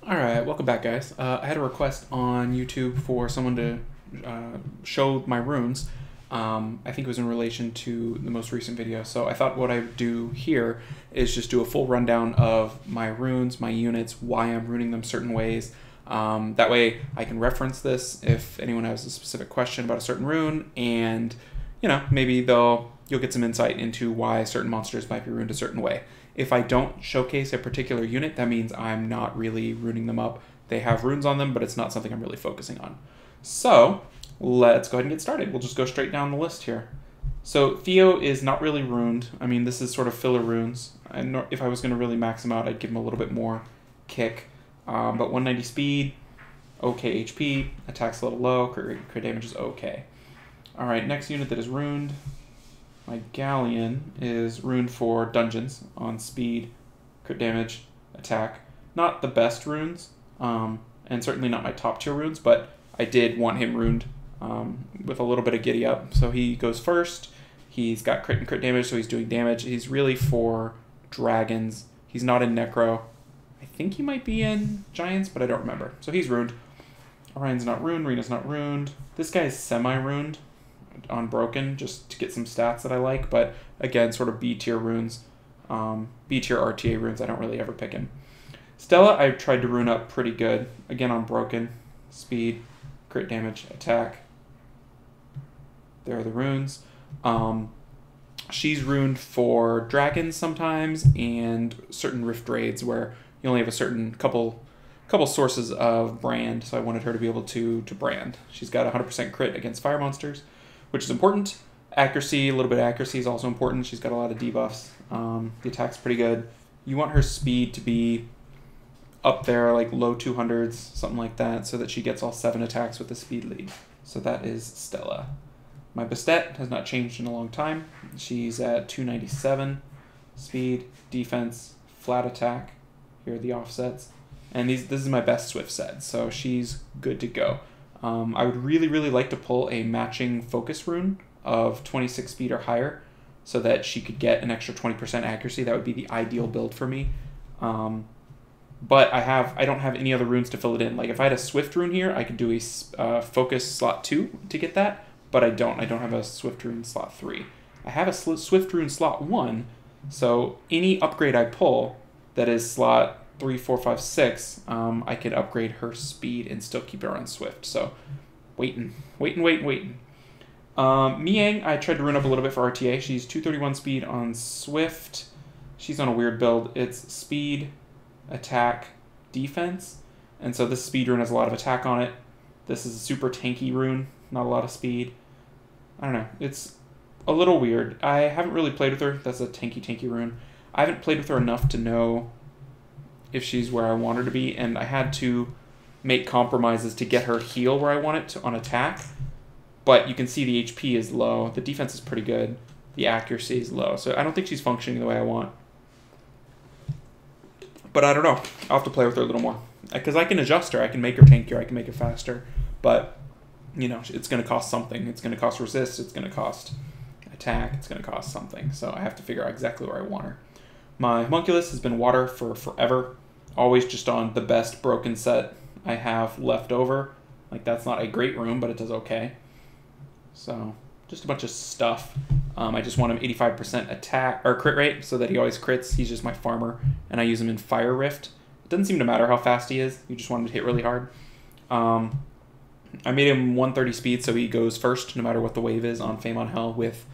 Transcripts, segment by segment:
Alright, welcome back, guys. I had a request on YouTube for someone to show my runes. I think it was in relation to the most recent video, so I thought what I'd do here is just do a full rundown of my runes, my units, why I'm runing them certain ways. That way I can reference this if anyone has a specific question about a certain rune, and maybe you'll get some insight into why certain monsters might be runed a certain way. If I don't showcase a particular unit, that means I'm not really runing them up. They have runes on them, but it's not something I'm really focusing on. So let's go ahead and get started. We'll just go straight down the list here. So Theo is not really ruined. I mean, this is sort of filler runes. If I was going to really max him out, I'd give him a little bit more kick. But 190 speed, okay HP, attack's a little low, crit damage is okay. Alright, next unit that is ruined. My Galleon is ruined for dungeons on speed, crit damage, attack. Not the best runes, and certainly not my top tier runes, but I did want him ruined with a little bit of giddy up. So he goes first. He's got crit and crit damage, so he's doing damage. He's really for dragons. He's not in Necro. I think he might be in Giants, but I don't remember. So he's ruined. Orion's not ruined. Rena's not ruined. This guy is semi-ruined on Broken, just to get some stats that I like, but again, sort of B tier runes, B tier RTA runes. I don't really ever pick him. Stella, I tried to rune up pretty good, again on Broken, speed, crit damage, attack. There are the runes. She's ruined for dragons sometimes and certain rift raids where you only have a certain couple sources of brand, so I wanted her to be able to brand. She's got 100% crit against fire monsters, which is important. Accuracy, a little bit of accuracy is also important. She's got a lot of debuffs. The attack's pretty good. You want her speed to be up there, like low 200s, something like that, so that she gets all 7 attacks with the speed lead. So that is Stella. My Bastet has not changed in a long time. She's at 297 speed, defense, flat attack. Here are the offsets. And this is my best Swift set, so she's good to go. I would really like to pull a matching focus rune of 26 speed or higher so that she could get an extra 20% accuracy. That would be the ideal build for me. But I don't have any other runes to fill it in. Like if I had a Swift rune here, I could do a focus slot 2 to get that, but I don't have a Swift rune slot 3. I have a Swift rune slot 1, so any upgrade I pull that is slot 3, 4, 5, 6, I could upgrade her speed and still keep her on Swift. So, waiting. Miang, I tried to run up a little bit for RTA. She's 231 speed on Swift. She's on a weird build. It's speed, attack, defense. And so this speed rune has a lot of attack on it. This is a super tanky rune, not a lot of speed. I don't know. It's a little weird. I haven't really played with her. That's a tanky rune. I haven't played with her enough to know if she's where I want her to be, and I had to make compromises to get her heal where I want it to on attack. But you can see the HP is low, the defense is pretty good, the accuracy is low, so I don't think she's functioning the way I want. But I don't know, I'll have to play with her a little more. Because I can adjust her, I can make her tankier, I can make her faster, but, it's going to cost something. It's going to cost resist, it's going to cost attack, it's going to cost something, so I have to figure out exactly where I want her. My homunculus has been water for forever, always just on the best broken set I have left over. Like, that's not a great room, but it does okay. So, just a bunch of stuff. I just want him 85% attack, or crit rate, so that he always crits. He's just my farmer, and I use him in Fire Rift. It doesn't seem to matter how fast he is, you just want him to hit really hard. I made him 130 speed, so he goes first, no matter what the wave is, on Fame on Hell with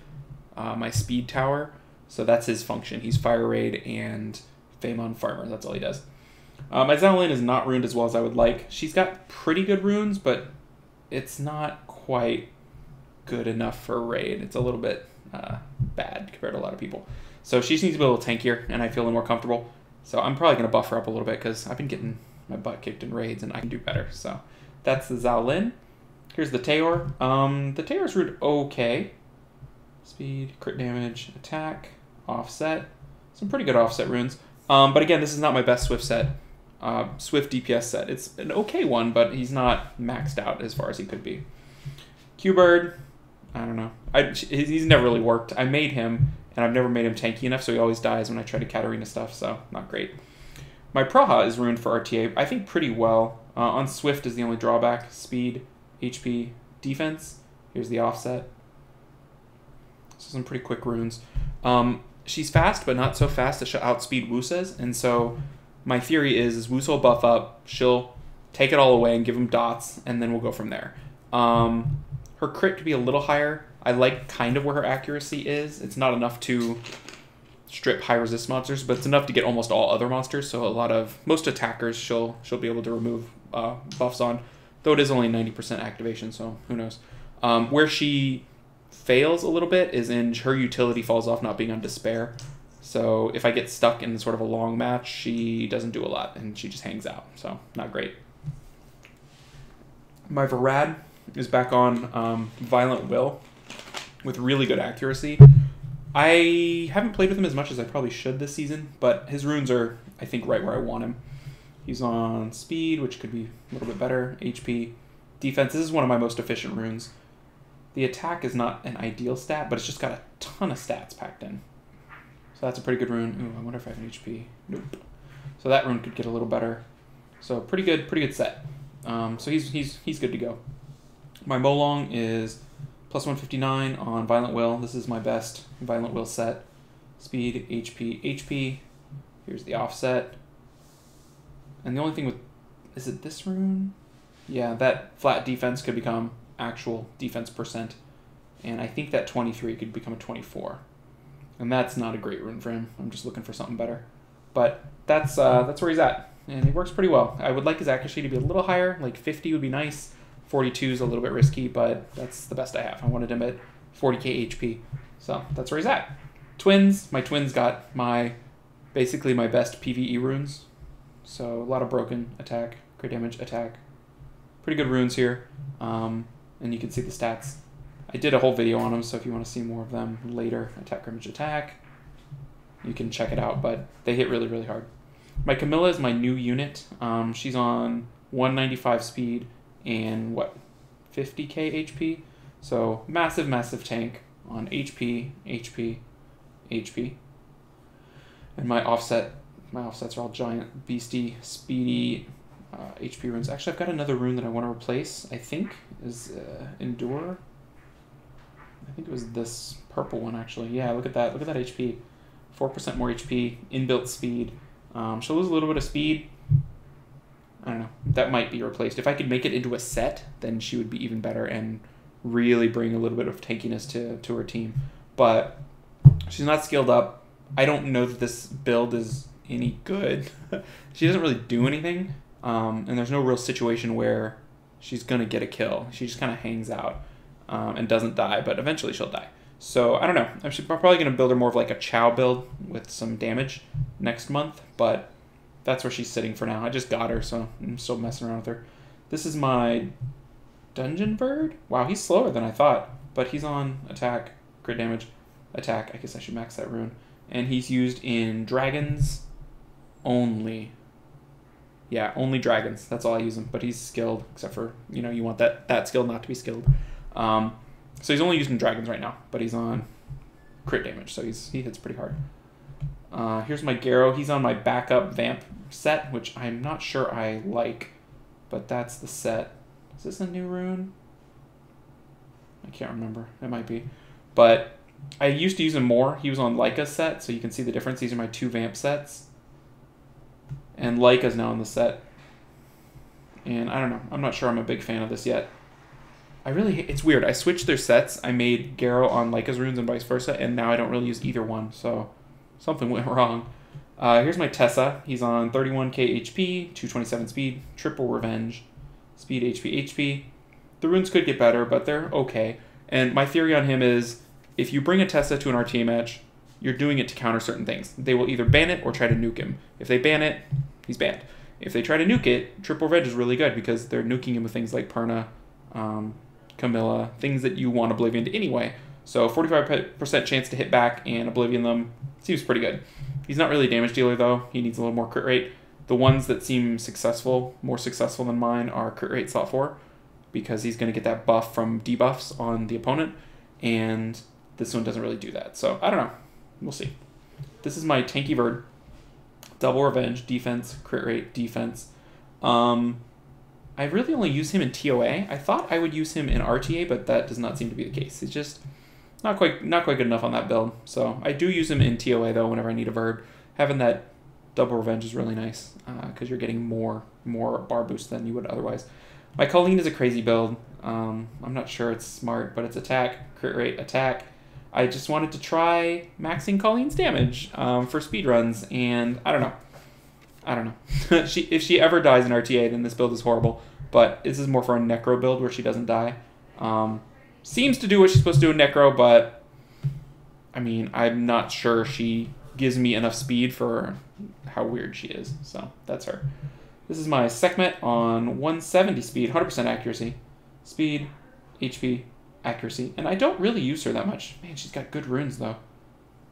my speed tower. So that's his function. He's Fire Raid and Fame on Farmer. That's all he does. My Zalin is not ruined as well as I would like. She's got pretty good runes, but it's not quite good enough for a raid. It's a little bit bad compared to a lot of people. So she just needs to be a little tankier, and I feel more comfortable. So I'm probably going to buff her up a little bit because I've been getting my butt kicked in raids, and I can do better. So that's the Zalin. Here's the Taor. The Taor's ruined okay. Speed, crit damage, attack, offset. Some pretty good offset runes. But again, this is not my best Swift set. Swift DPS set. It's an okay one, but he's not maxed out as far as he could be. Q-Bird, I don't know. He's never really worked. I made him, and I've never made him tanky enough, so he always dies when I try to Katarina stuff, so not great. My Praha is ruined for RTA, I think pretty well. On Swift is the only drawback. Speed, HP, defense. Here's the offset. So some pretty quick runes. She's fast, but not so fast that she'll outspeed Wusa's. And so my theory is Wusa will buff up, she'll take it all away and give him dots, and then we'll go from there. Her crit could be a little higher. I like kind of where her accuracy is. It's not enough to strip high resist monsters, but it's enough to get almost all other monsters. So most attackers she'll be able to remove buffs on, though it is only 90% activation, so who knows. Where she fails a little bit is in her utility falls off not being on Despair. So if I get stuck in sort of a long match, she doesn't do a lot and she just hangs out. So not great. My Varad is back on Violent Will with really good accuracy. I haven't played with him as much as I probably should this season, but his runes are, I think, right where I want him. He's on speed, which could be a little bit better. HP. Defense. This is one of my most efficient runes. The attack is not an ideal stat, but it's just got a ton of stats packed in. So that's a pretty good rune. Ooh, I wonder if I have an HP. Nope. So that rune could get a little better. So pretty good set. So he's good to go. My Molong is plus 159 on Violent Will. This is my best Violent Will set. Speed, HP, HP. Here's the offset. And the only thing with... Is it this rune? Yeah, that flat defense could become actual defense percent. And I think that 23 could become a 24. And that's not a great rune for him. I'm just looking for something better. But that's where he's at. And he works pretty well. I would like his accuracy to be a little higher. Like 50 would be nice. 42 is a little bit risky, but that's the best I have. I wanted him at 40k HP. So that's where he's at. Twins. My twins got basically my best PvE runes. So a lot of broken attack, crit damage, attack. Pretty good runes here. And you can see the stats. I did a whole video on them, so if you want to see more of them later, attack, damage, attack, you can check it out, but they hit really, really hard. My Camilla is my new unit. She's on 195 speed and, 50k HP? So massive, massive tank on HP, HP, HP. And my offsets are all giant, beastie, speedy HP runes. Actually, I've got another rune that I want to replace, I think, is Endure. I think it was this purple one, actually. Yeah, look at that. Look at that HP. 4% more HP, inbuilt speed. She'll lose a little bit of speed. I don't know. That might be replaced. If I could make it into a set, then she would be even better and really bring a little bit of tankiness to her team. But she's not skilled up. I don't know that this build is any good. She doesn't really do anything. And there's no real situation where she's going to get a kill. She just kind of hangs out and doesn't die, but eventually she'll die. So, I don't know. I'm probably going to build her more of like a Chow build with some damage next month, but that's where she's sitting for now. I just got her, so I'm still messing around with her. This is my Dungeon Bird. Wow, he's slower than I thought, but he's on attack, crit damage, attack. I guess I should max that rune. And he's used in dragons only. Yeah, only dragons. That's all I use him, but he's skilled, except for, you want that skill not to be skilled. So he's only used in dragons right now, but he's on crit damage, so he hits pretty hard. Here's my Garrow. He's on my backup Vamp set, which I'm not sure I like, but that's the set. Is this a new rune? I can't remember. It might be. But I used to use him more. He was on Leica's set, so you can see the difference. These are my two Vamp sets. And Leica's now on the set. And I don't know. I'm not sure I'm a big fan of this yet. It's weird. I switched their sets. I made Garrow on Leica's runes and vice versa, and now I don't really use either one, so something went wrong. Here's my Tessa. He's on 31k HP, 227 speed, triple revenge, speed, HP, HP. The runes could get better, but they're okay. And my theory on him is, if you bring a Tessa to an RTA match, you're doing it to counter certain things. They will either ban it or try to nuke him. If they ban it, he's banned. If they try to nuke it, triple revenge is really good because they're nuking him with things like Perna, Camilla, things that you want Oblivion to anyway. So 45% chance to hit back and Oblivion them seems pretty good. He's not really a damage dealer though. He needs a little more crit rate. The ones that seem successful, more successful than mine, are crit rate slot 4 because he's going to get that buff from debuffs on the opponent, and this one doesn't really do that. So I don't know. We'll see. This is my Tanky Bird. Double Revenge, defense, crit rate, defense. I really only use him in TOA. I thought I would use him in RTA, but that does not seem to be the case. He's just not quite good enough on that build. So I do use him in TOA though whenever I need a Verd. Having that Double Revenge is really nice because you're getting more bar boost than you would otherwise. My Colleen is a crazy build. I'm not sure it's smart, but it's attack, crit rate, attack. I just wanted to try maxing Colleen's damage for speedruns, and I don't know. If she ever dies in RTA, then this build is horrible. But this is more for a Necro build where she doesn't die. Seems to do what she's supposed to do in Necro, but I mean, I'm not sure she gives me enough speed for how weird she is. So that's her. This is my Sekhmet on 170 speed, 100% accuracy. Speed, HP, accuracy. And I don't really use her that much. Man, she's got good runes, though.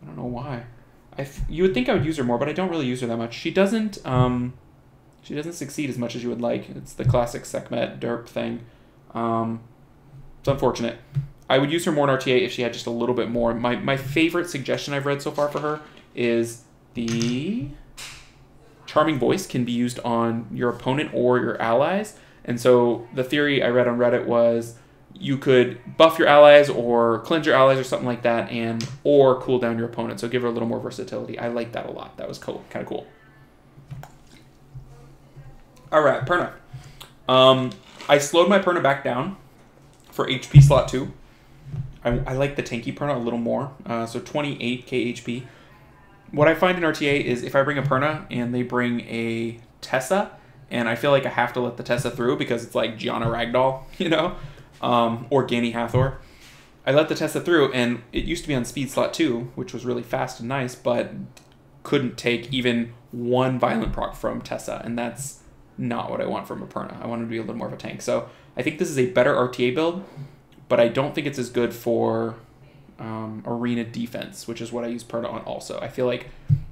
I don't know why. You would think I would use her more, but I don't really use her that much. She doesn't succeed as much as you would like. It's the classic Sekhmet derp thing. It's unfortunate. I would use her more in RTA if she had just a little bit more. My favorite suggestion I've read so far for her is the Charming Voice can be used on your opponent or your allies. And so the theory I read on Reddit was you could buff your allies or cleanse your allies or something like that, or cool down your opponent. So give her a little more versatility. I like that a lot. That was cool, kind of cool. All right, Perna. I slowed my Perna back down for HP slot 2. I like the tanky Perna a little more. So 28k HP. What I find in RTA is if I bring a Perna and they bring a Tessa, and I feel like I have to let the Tessa through because it's like Gianna Ragdoll, you know? Or Gani Hathor. I let the Tessa through, and it used to be on speed slot 2, which was really fast and nice, but couldn't take even one violent proc from Tessa, and that's not what I want from a Perna. I want him to be a little more of a tank. So I think this is a better RTA build, but I don't think it's as good for arena defense, which is what I use Perna on also. I feel like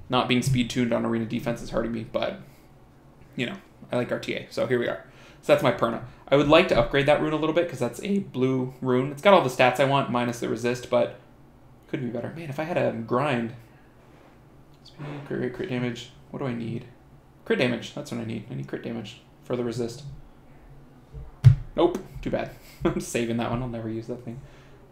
not being speed tuned on arena defense is hurting me, but, you know, I like RTA, so here we are. So that's my Perna. I would like to upgrade that rune a little bit because that's a blue rune. It's got all the stats I want minus the resist, but could be better. Man, if I had a grind. Speed, crit rate, crit damage. What do I need? Crit damage. That's what I need. I need crit damage for the resist. Nope. Too bad. I'm saving that one. I'll never use that thing.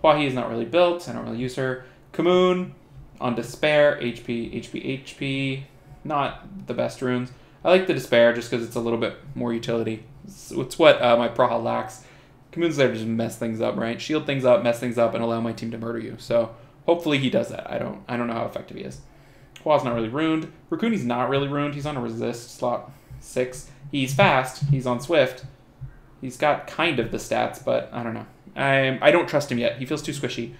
Hua Hee is not really built. I don't really use her. Kamoon on Despair. HP, HP, HP. Not the best runes. I like the Despair just because it's a little bit more utility. It's what my Praha lacks. Kamoon's there to just mess things up, right? Shield things up, mess things up, and allow my team to murder you. So hopefully he does that. I don't know how effective he is. Hua's not really ruined. Raccoon's not really ruined. He's on a resist slot 6. He's fast. He's on Swift. He's got kind of the stats, but I don't know. I don't trust him yet. He feels too squishy.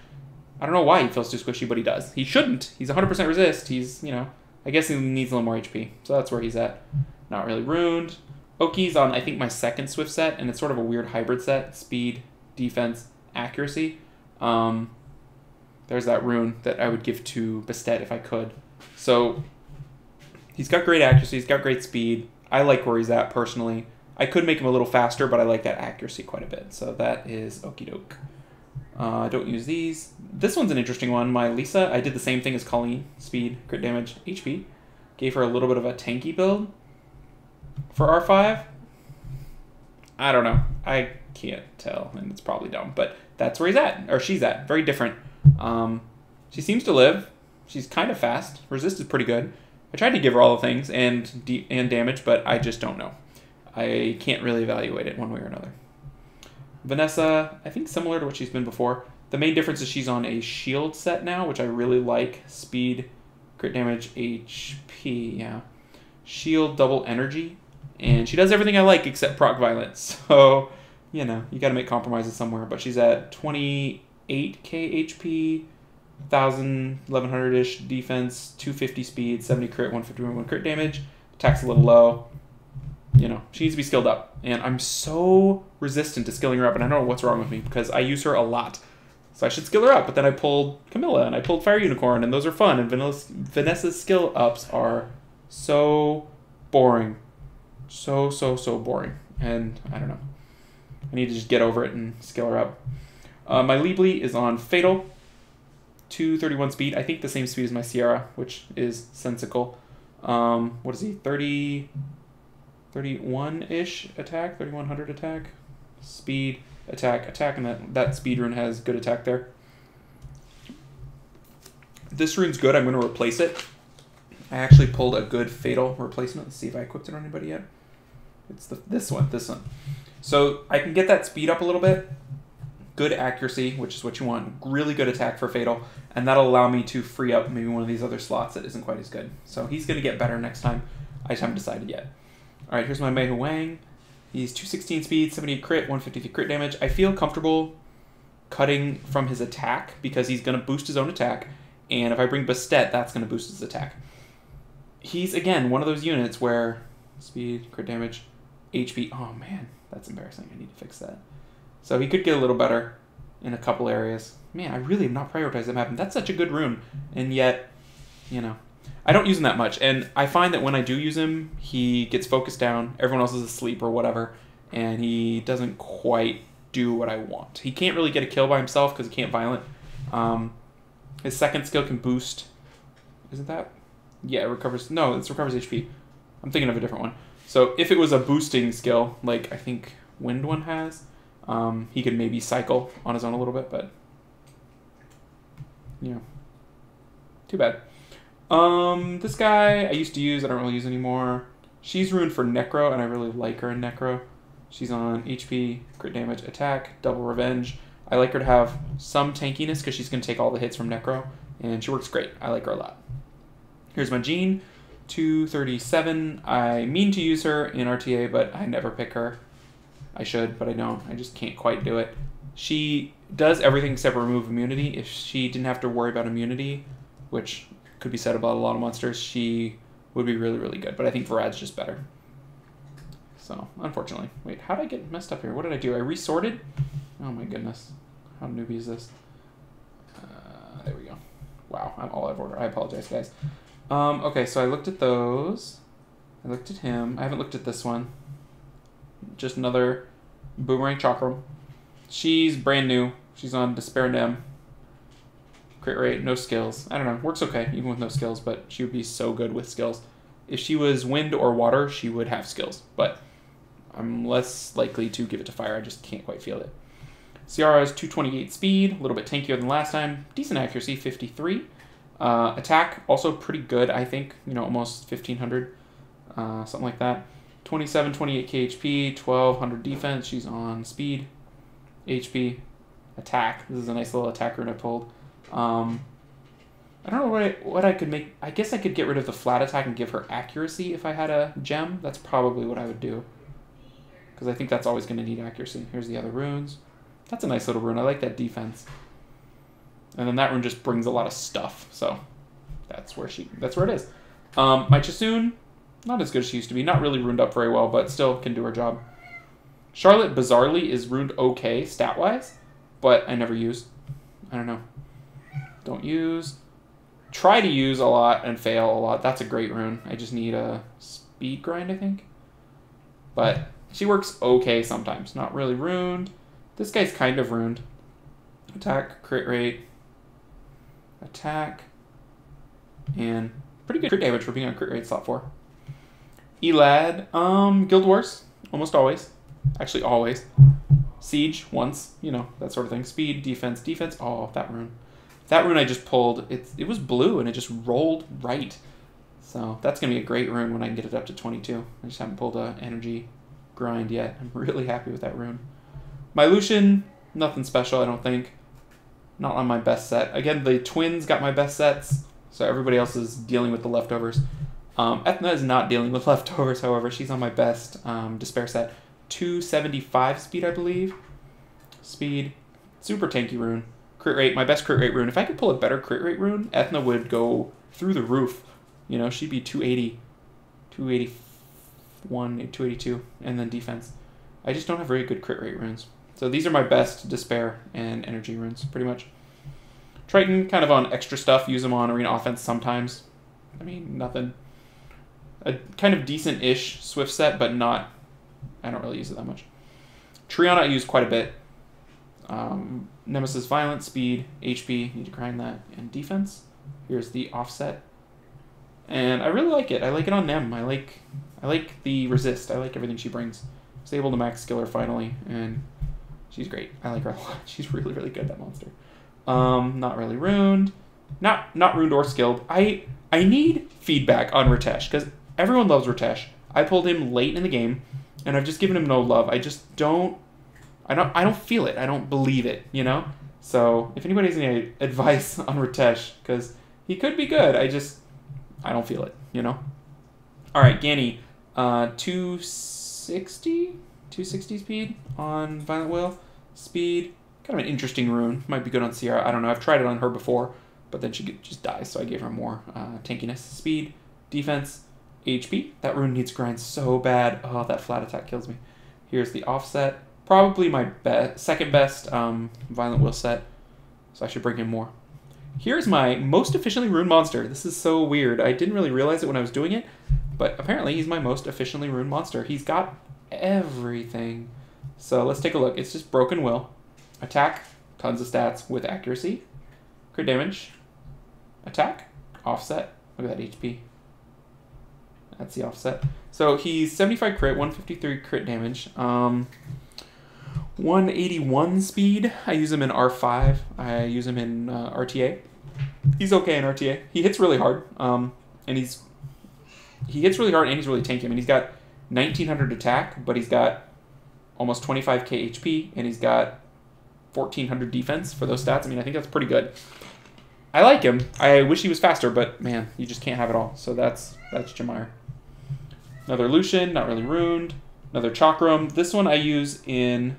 I don't know why he feels too squishy, but he does. He shouldn't. He's 100% resist. He's, you know, I guess he needs a little more HP. So that's where he's at. Not really ruined. Oki's on, I think, my second Swift set, and it's sort of a weird hybrid set. Speed, defense, accuracy. There's that rune that I would give to Bastet if I could. So he's got great accuracy. He's got great speed. I like where he's at, personally. I could make him a little faster, but I like that accuracy quite a bit. So that is okie doke. I don't use these. This one's an interesting one. My Lisa, I did the same thing as Colleen. Speed, crit damage, HP. Gave her a little bit of a tanky build. For R5, I don't know. I can't tell, and it's probably dumb, but that's where he's at, or she's at. Very different. She seems to live. She's kind of fast. Resist is pretty good. I tried to give her all the things and damage, but I just don't know. I can't really evaluate it one way or another. Vanessa, I think similar to what she's been before. The main difference is she's on a shield set now, which I really like. Speed, crit damage, HP, yeah. Shield, double energy. And she does everything I like except proc violence. So, you know, you got to make compromises somewhere. But she's at 28k HP, 1,000, 1,100-ish defense, 250 speed, 70 crit, 151 crit damage. Attack's a little low. You know, she needs to be skilled up. And I'm so resistant to skilling her up, and I don't know what's wrong with me because I use her a lot. So I should skill her up, but then I pulled Camilla, and I pulled Fire Unicorn, and those are fun. And Vanessa's skill ups are so boring. So boring. And I don't know. I need to just get over it and skill her up. My Liebly is on Fatal. 231 speed. I think the same speed as my Sierra, which is sensical. What is he? 31-ish attack, 3100 attack, speed, attack, and that speed rune has good attack there. This rune's good. I'm going to replace it. I actually pulled a good fatal replacement. Let's see if I equipped it on anybody yet. It's this one. So I can get that speed up a little bit. Good accuracy, which is what you want. Really good attack for fatal. And that'll allow me to free up maybe one of these other slots that isn't quite as good. So he's going to get better next time. I just haven't decided yet. All right, here's my Mei Hu Wang. He's 216 speed, 78 crit, 153 crit damage. I feel comfortable cutting from his attack because he's going to boost his own attack. And if I bring Bastet, that's going to boost his attack. He's, again, one of those units where speed, crit damage, HP. Oh, man, that's embarrassing. I need to fix that. So he could get a little better in a couple areas. Man, I really have not prioritized that map. That's such a good rune. And yet, you know, I don't use him that much. And I find that when I do use him, he gets focused down. Everyone else is asleep or whatever. And he doesn't quite do what I want. He can't really get a kill by himself because he can't violent. His second skill can boost. Isn't that? Yeah, it recovers. No, it recovers HP. I'm thinking of a different one. So if it was a boosting skill, like I think Wind one has, he could maybe cycle on his own a little bit, but yeah, too bad. This guy I used to use, I don't really use anymore. She's runed for Necro, and I really like her in Necro. She's on HP, crit damage, attack, double revenge. I like her to have some tankiness because she's going to take all the hits from Necro, and she works great. I like her a lot. Here's my Jean, 237. I mean to use her in RTA, but I never pick her. I should, but I don't. I just can't quite do it. She does everything except remove immunity. If she didn't have to worry about immunity, which could be said about a lot of monsters, she would be really, really good. But I think Varad's just better. So, unfortunately. Wait, how did I get messed up here? What did I do? I resorted? Oh my goodness. How newbie is this? There we go. Wow, I'm all out of order. I apologize, guys. Okay, so I looked at those. I looked at him. I haven't looked at this one. Just another Boomerang Chakram. She's brand new. She's on Despair Nem. Crit rate, no skills. I don't know. Works okay, even with no skills, but she would be so good with skills. If she was wind or water, she would have skills, but I'm less likely to give it to fire. I just can't quite feel it. Ciara is 228 speed, a little bit tankier than last time. Decent accuracy, 53. Attack, also pretty good, I think. You know, almost 1500, something like that. 27, 28 KHP, 1200 defense. She's on speed, HP, attack. This is a nice little attack rune I pulled. I don't know what I could make. I guess I could get rid of the flat attack and give her accuracy if I had a gem. That's probably what I would do, because I think that's always going to need accuracy. Here's the other runes. That's a nice little rune. I like that defense. And then that rune just brings a lot of stuff. So that's where it is. My Chasoon, not as good as she used to be. Not really runed up very well, but still can do her job. Charlotte, bizarrely, is runed okay stat-wise, but I never use. I don't know. Don't use. Try to use a lot and fail a lot. That's a great rune. I just need a speed grind, I think. But she works okay sometimes. Not really runed. This guy's kind of runed. Attack, crit rate, attack, and pretty good crit damage for being on crit rate slot 4. Elad, Guild Wars, almost always. Actually, always. Siege, once, you know, that sort of thing. Speed, defense, defense. Oh, that rune. That rune I just pulled, it was blue and it just rolled right. So that's going to be a great rune when I can get it up to 22. I just haven't pulled an energy grind yet. I'm really happy with that rune. My Lucian, nothing special, I don't think. Not on my best set. Again, the twins got my best sets, so everybody else is dealing with the leftovers. Ethna is not dealing with leftovers, however. She's on my best Despair set. 275 speed, I believe. Speed. Super tanky rune. Crit rate, my best crit rate rune. If I could pull a better crit rate rune, Ethna would go through the roof. You know, she'd be 280, 281, 282, and then defense. I just don't have very good crit rate runes. So these are my best Despair and Energy runes, pretty much. Triton, kind of on extra stuff. Use them on Arena Offense sometimes. I mean, nothing. A kind of decent-ish Swift set, but not... I don't really use it that much. Triana I use quite a bit. Nemesis Violence, Speed, HP, need to grind that, and Defense. Here's the offset. and I really like it. I like it on Nem. I like the resist. I like everything she brings. I was able to max skill her finally, and she's great. I like her a lot. She's really, really good, that monster. Not really runed. Not runed or skilled. I need feedback on Ritesh, because everyone loves Ritesh. I pulled him late in the game, and I've just given him no love. I just don't... I don't feel it. I don't believe it, you know? So, if anybody has any advice on Ritesh, because he could be good, I don't feel it, you know? Alright, Ganny. 260 speed on Violent Will. Speed, kind of an interesting rune. Might be good on Sierra. I don't know. I've tried it on her before, but then she just dies, so I gave her more tankiness. Speed, defense, HP. That rune needs grind so bad. Oh, that flat attack kills me. Here's the offset. Probably my second best Violent Will set, so I should bring in more. Here's my most efficiently runed monster. This is so weird. I didn't really realize it when I was doing it, but apparently he's my most efficiently runed monster. He's got everything. So let's take a look. It's just Broken Will. Attack, tons of stats with accuracy. Crit damage. Attack, offset. Look at that HP. That's the offset. So he's 75 crit, 153 crit damage. 181 speed. I use him in R5. I use him in RTA. He's okay in RTA. He hits really hard. And he hits really hard and he's really tanky. I mean, he's got 1900 attack, but he's got almost 25k HP, and he's got 1400 defense for those stats. I mean, I think that's pretty good. I like him. I wish he was faster, but man, you just can't have it all. So that's Jamire. Another Lucian, not really runed. Another Chakram. This one I use in...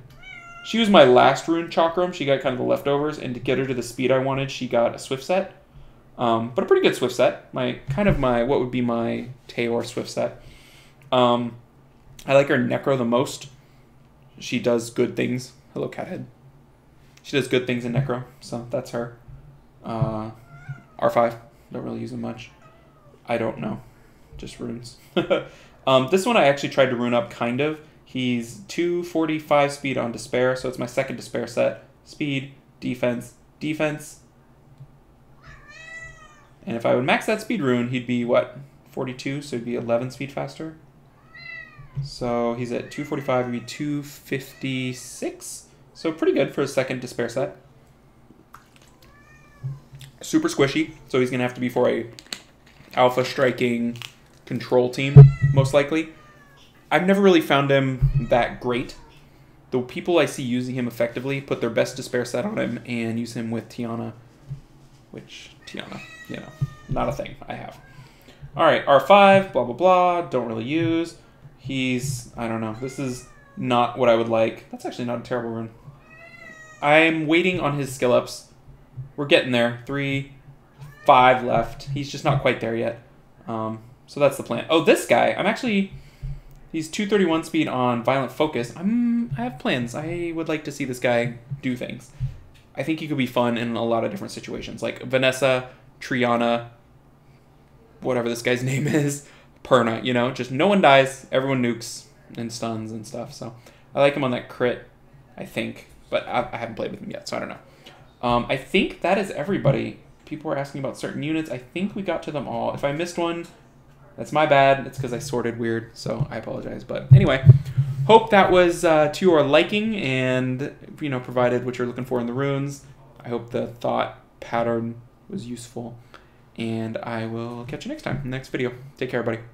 She was my last rune Chakram. She got kind of the leftovers, and to get her to the speed I wanted, she got a Swift set. But a pretty good Swift set. What would be my Teor Swift set. I like her Necro the most. She does good things. Hello, Cathead. She does good things in Necro, so that's her. R5. Don't really use them much. I don't know. Just runes. This one I actually tried to rune up, kind of. He's 245 speed on Despair, so it's my second Despair set. Speed, defense, defense. And if I would max that speed rune, he'd be, what, 42? So he'd be 11 speed faster. So he's at 245, he'd be 256. So pretty good for a second Despair set. Super squishy, so he's going to have to be for a alpha striking control team, most likely. I've never really found him that great. The people I see using him effectively put their best Despair set on him and use him with Tiana. Which, Tiana, you know, not a thing I have. Alright, R5, blah, blah, blah, don't really use. He's, I don't know, this is not what I would like. That's actually not a terrible rune. I'm waiting on his skill ups. We're getting there. 3, 5 left. He's just not quite there yet. So that's the plan. Oh, this guy, he's 231 speed on Violent Focus. I have plans. I would like to see this guy do things. I think he could be fun in a lot of different situations. Like Vanessa, Triana, whatever this guy's name is, Perna, you know? Just no one dies, everyone nukes and stuns and stuff. So I like him on that crit, I think. But I haven't played with him yet, so I don't know. I think that is everybody. People were asking about certain units. I think we got to them all. If I missed one, that's my bad. It's because I sorted weird, so I apologize. But anyway, hope that was to your liking and, you know, provided what you're looking for in the runes. I hope the thought pattern was useful. And I will catch you next time in the next video. Take care, everybody.